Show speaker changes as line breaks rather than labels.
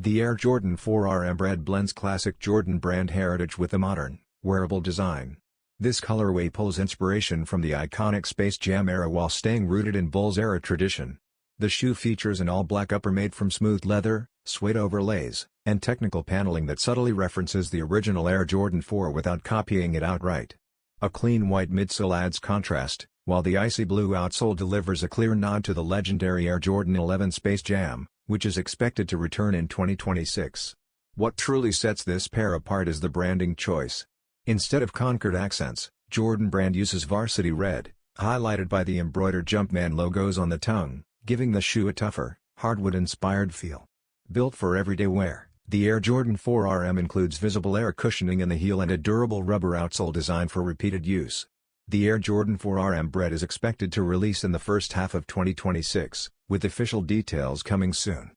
The Air Jordan 4RM Bred blends classic Jordan brand heritage with a modern, wearable design. This colorway pulls inspiration from the iconic Space Jam era while staying rooted in Bulls era tradition. The shoe features an all-black upper made from smooth leather, suede overlays, and technical paneling that subtly references the original Air Jordan 4 without copying it outright. A clean white midsole adds contrast, while the icy blue outsole delivers a clear nod to the legendary Air Jordan 11 Space Jam, which is expected to return in 2026. What truly sets this pair apart is the branding choice. Instead of Concord accents, Jordan Brand uses Varsity Red, highlighted by the embroidered Jumpman logos on the tongue, giving the shoe a tougher, hardwood-inspired feel. Built for everyday wear, the Air Jordan 4RM includes visible air cushioning in the heel and a durable rubber outsole designed for repeated use. The Air Jordan 4RM Bred is expected to release in the first half of 2026, with official details coming soon.